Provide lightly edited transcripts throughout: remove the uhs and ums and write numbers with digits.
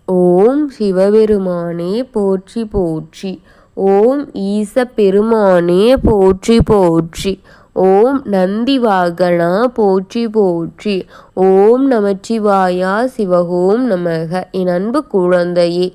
ஓம் சிவபெருமானே போற்றி போற்றி. ஓம் ஈச பெருமானே போற்றி போற்றி. ஓம் நந்திவாகனா போற்றி போற்றி. ஓம் நமச்சிவாயா சிவகோம் நமக. என் அன்பு குழந்தையே,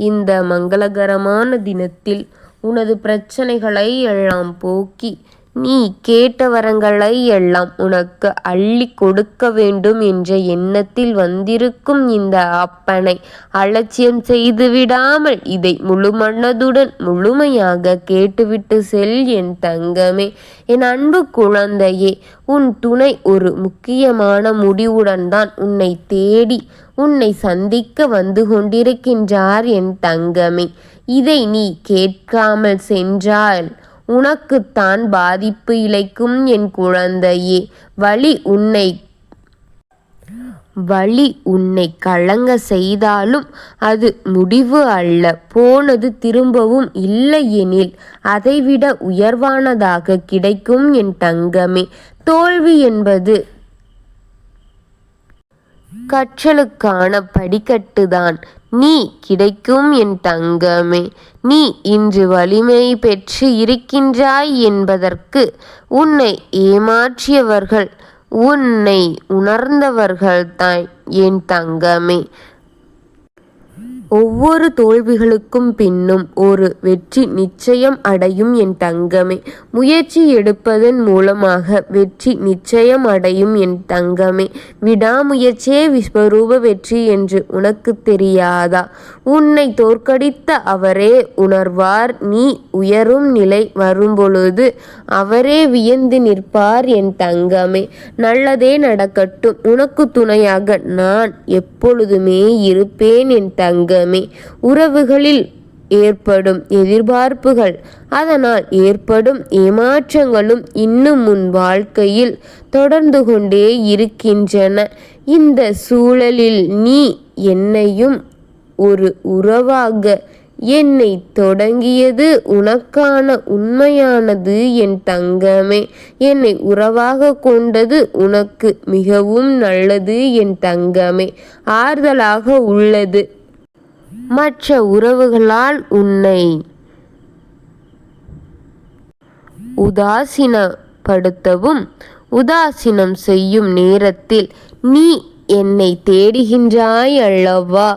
இந்த மங்களகரமான தினத்தில் உனது பிரச்சனைகளை எல்லாம் போக்கி நீ கேட்ட வரங்களை எல்லாம் உனக்கு அள்ளி கொடுக்க வேண்டும் என்ற எண்ணத்தில் வந்திருக்கும் இந்த அப்பனை அலட்சியம் செய்து விடாமல் இதை முழு மனதுடன் முழுமையாக கேட்டுவிட்டு செல் என் தங்கமே. என் அன்பு குழந்தையே, உன் துணை ஒரு முக்கியமான முடிவுடன் தான் உன்னை தேடி உன்னை சந்திக்க வந்து கொண்டிருக்கின்றார் என் தங்கமே. இதை நீ கேட்காமல் சென்றால் உனக்குத்தான் பாதிப்பு இழைக்கும் என் குழந்தையே. வலி உன்னை கலங்க செய்தாலும் அது முடிவு அல்ல. போனது திரும்பவும் இல்லை எனில் அதைவிட உயர்வானதாக கிடைக்கும் என் தங்கமே. தோல்வி என்பது கற்றலுக்கான படிக்கட்டுதான். நீ கிடைக்கும் என் தங்கமே. நீ இன்று வலிமை பெற்று இருக்கின்றாய் என்பதற்கு உன்னை ஏமாற்றியவர்கள் உன்னை உணர்ந்தவர்கள்தான் என் தங்கமே. ஒவ்வொரு தோல்விகளுக்கும் பின்னும் ஒரு வெற்றி நிச்சயம் அடையும் என் தங்கமே. முயற்சி எடுப்பதன் மூலமாக வெற்றி நிச்சயம் அடையும் என் தங்கமே. விடாமுயற்சியே விஸ்வரூப வெற்றி என்று உனக்கு தெரியாதா? உன்னை தோற்கடித்த அவரே உணர்வார். நீ உயரும் நிலை வரும்பொழுது அவரே வியந்து நிற்பார் என் தங்கமே. நல்லதே நடக்கட்டும். உனக்கு துணையாக நான் எப்பொழுதுமே இருப்பேன் என் தங்கமே. உறவுகளில் ஏற்படும் எதிர்பார்ப்புகள், அதனால் ஏற்படும் ஏமாற்றங்களும் இன்னும் உன் வாழ்க்கையில் தொடர்ந்து கொண்டே இருக்கின்றன. இந்த சூழலில் நீ என்னையும் ஒரு உறவாக என்னை தொடங்கியது உனக்கான உண்மையானது என் தங்கமே. என்னை உறவாக கொண்டது உனக்கு மிகவும் நல்லது என் தங்கமே. ஆறுதலாக உள்ளது. மற்ற உறவுகளால் உன்னை உதாசீனப்படுத்தவும் உதாசீனம் செய்யும் நேரத்தில் நீ என்னை தேடுகின்றாய் அல்லவா?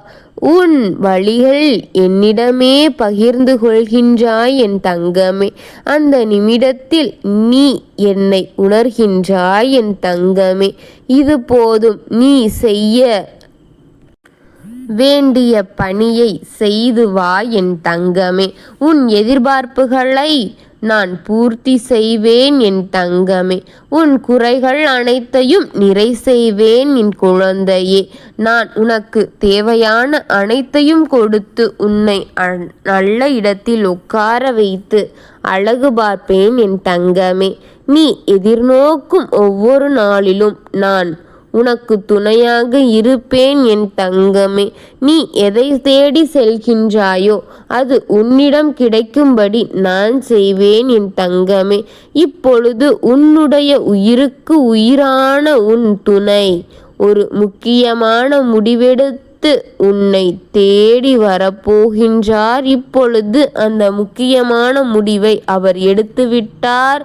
உன் வழிகள் என்னிடமே பகிர்ந்து கொள்கின்றாய் என் தங்கமே. அந்த நிமிடத்தில் நீ என்னை உணர்கின்றாய் என் தங்கமே. இது போதும். நீ செய்ய வேண்டிய பணியை செய்து வா என் தங்கமே. உன் எதிர்பார்ப்புகளை நான் பூர்த்தி செய்வேன் என் தங்கமே. உன் குறைகள் அனைத்தையும் நிறை செய்வேன் என் குழந்தையே. நான் உனக்கு தேவையான அனைத்தையும் கொடுத்து உன்னை நல்ல இடத்தில் உட்கார வைத்து அழகு பார்ப்பேன் என் தங்கமே. நீ எதிர்நோக்கும் ஒவ்வொரு நாளிலும் நான் உனக்கு துணையாக இருப்பேன் என் தங்கமே. நீ எதை தேடி செல்கின்றாயோ அது உன்னிடம் கிடைக்கும்படி நான் செய்வேன் என் தங்கமே. இப்பொழுது உன்னுடைய உயிருக்கு உயிரான உன் துணை ஒரு முக்கியமான முடிவெடுத்து உன்னை தேடி வரப்போகின்றார். இப்பொழுது அந்த முக்கியமான முடிவை அவர் எடுத்துவிட்டார்.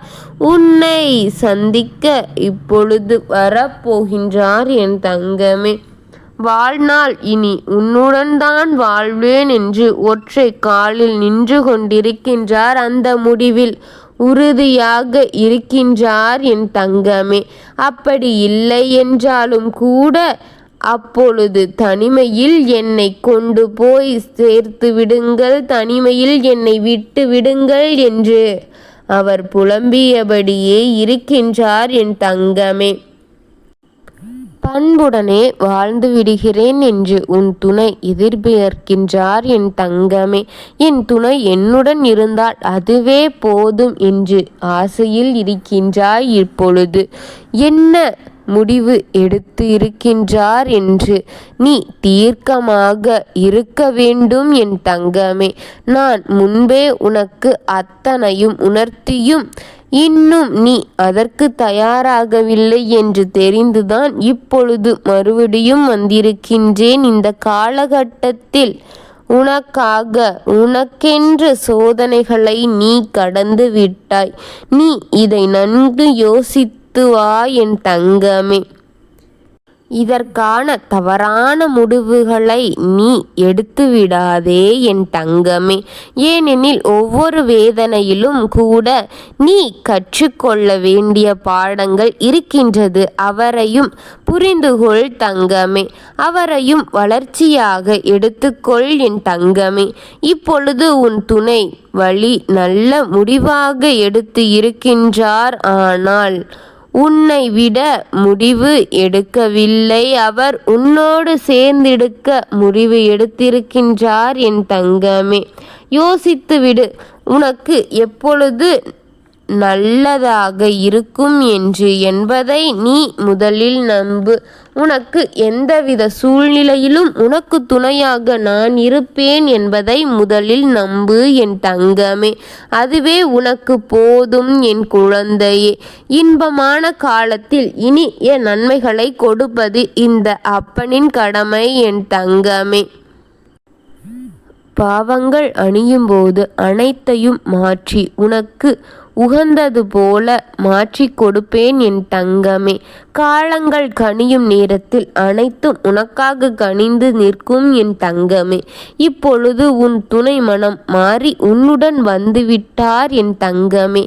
உன்னை சந்திக்க இப்பொழுது வரப்போகின்றார் என் தங்கமே. வாழ்நாள் இனி உன்னுடன் தான் வாழ்வேன் என்று ஒற்றை காலில் நின்று கொண்டிருக்கின்றார். அந்த முடிவில் உறுதியாக இருக்கின்றார் என் தங்கமே. அப்படி இல்லை என்றாலும் கூட அப்பொழுது தனிமையில் என்னை கொண்டு போய் சேர்த்து விடுங்கள், தனிமையில் என்னை விட்டு விடுங்கள் என்று அவர் புலம்பியபடியே இருக்கின்றார் என் தங்கமே. பண்புடனே வாழ்ந்து விடுகிறேன் என்று உன் துணை எதிர்பார்க்கின்றார் என் தங்கமே. என் துணை என்னுடன் இருந்தால் அதுவே போதும் என்று ஆசையில் இருக்கின்றாய். இப்பொழுது என்ன முடிவு எடுத்து இருக்கின்றார் என்று நீ தீர்க்கமாக இருக்க வேண்டும் என் தங்கமே. நான் முன்பே உனக்கு அத்தனையும் உணர்த்தியும் இன்னும் நீ அதற்கு தயாராகவில்லை என்று தெரிந்துதான் இப்பொழுது மறுபடியும் வந்திருக்கின்றேன். இந்த காலகட்டத்தில் உனக்கென்று சோதனைகளை நீ கடந்து விட்டாய். நீ இதை நன்கு யோசித்து வா என் தங்கமே. இதற்கான தவறான முடிவுகளை நீ எடுத்து விடாதே என் தங்கமே. ஏனெனில் ஒவ்வொரு வேதனையிலும் கூட நீ கற்றுக்கொள்ள வேண்டிய பாடங்கள் இருக்கின்றது. அவரையும் புரிந்துகொள் தங்கமே. அவரையும் வளர்ச்சியாக எடுத்துக்கொள் என் தங்கமே. இப்பொழுது உன் துணை வழி நல்ல முடிவாக எடுத்து இருக்கின்றார். ஆனால் உன்னை விட முடிவு எடுக்கவில்லை. அவர் உன்னோடு சேர்ந்தெடுக்க முடிவு எடுத்திருக்கின்றார் என் தங்கமே. யோசித்து விடு. உனக்கு எப்பொழுது நல்லதாக இருக்கும் என்பதை நீ முதலில் நம்பு. உனக்கு எந்தவித சூழ்நிலையிலும் உனக்கு துணையாக நான் இருப்பேன் என்பதை முதலில் நம்பு என் தங்கமே. அதுவே உனக்கு போதும் என் குழந்தையே. இன்பமான காலத்தில் இனிய நன்மைகளை கொடுப்பது இந்த அப்பனின் கடமை என் தங்கமே. பாவங்கள் அணியும்போது அனைத்தையும் மாற்றி உனக்கு உகந்தது போல மாற்றி கொடுப்பேன் என் தங்கமே. காலங்கள் கனியும் நேரத்தில் அனைத்தும் உனக்காக கனிந்து நிற்கும் என் தங்கமே. இப்பொழுது உன் துணை மனம் மாறி உன்னுடன் வந்துவிட்டார் என் தங்கமே.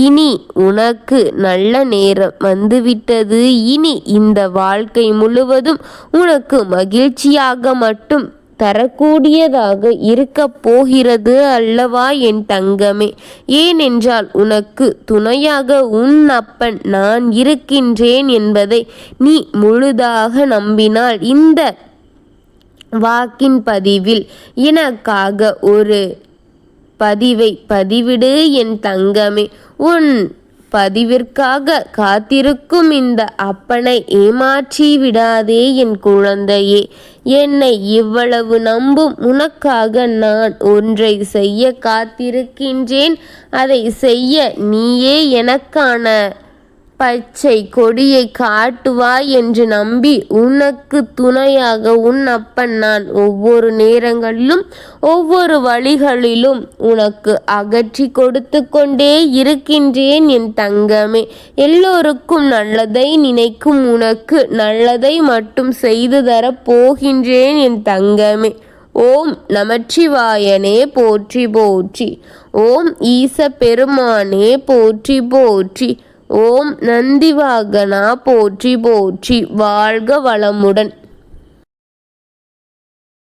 இனி உனக்கு நல்ல நேரம் வந்துவிட்டது. இனி இந்த வாழ்க்கை முழுவதும் உனக்கு மகிழ்ச்சியாக மட்டும் தரக்கூடியதாக இருக்க போகிறது அல்லவா என் தங்கமே. ஏனென்றால் உனக்கு துணையாக உன் அப்பன் நான் இருக்கின்றேன் என்பதை நீ முழுதாக நம்பினால் இந்த வாக்கின் பதிவில் எனக்காக ஒரு பதிவை பதிவிடு என் தங்கமே. உன் பதிவிற்காக காத்திருக்கும் இந்த அப்பனை ஏமாற்றி விடாதே என் குழந்தையே. என்னை இவ்வளவு நம்பும் உனக்காக நான் ஒன்றை செய்ய காத்திருக்கின்றேன். அதை செய்ய நீயே எனக்கான பச்சை கொடியை காட்டுவாய் என்று நம்பி உனக்கு துணையாக உன் அப்பன் நான் ஒவ்வொரு நேரங்களிலும் ஒவ்வொரு வழிகளிலும் உனக்கு அகற்றி கொடுத்து கொண்டே இருக்கின்றேன் என் தங்கமே. எல்லோருக்கும் நல்லதை நினைக்கும் உனக்கு நல்லதை மட்டும் செய்து தரப் போகின்றேன் என் தங்கமே. ஓம் நமச்சிவாயனே போற்றி போற்றி. ஓம் ஈச பெருமானே போற்றி போற்றி. ஓம் நந்திவாகனா போற்றி போற்றி. வாழ்க வளமுடன்.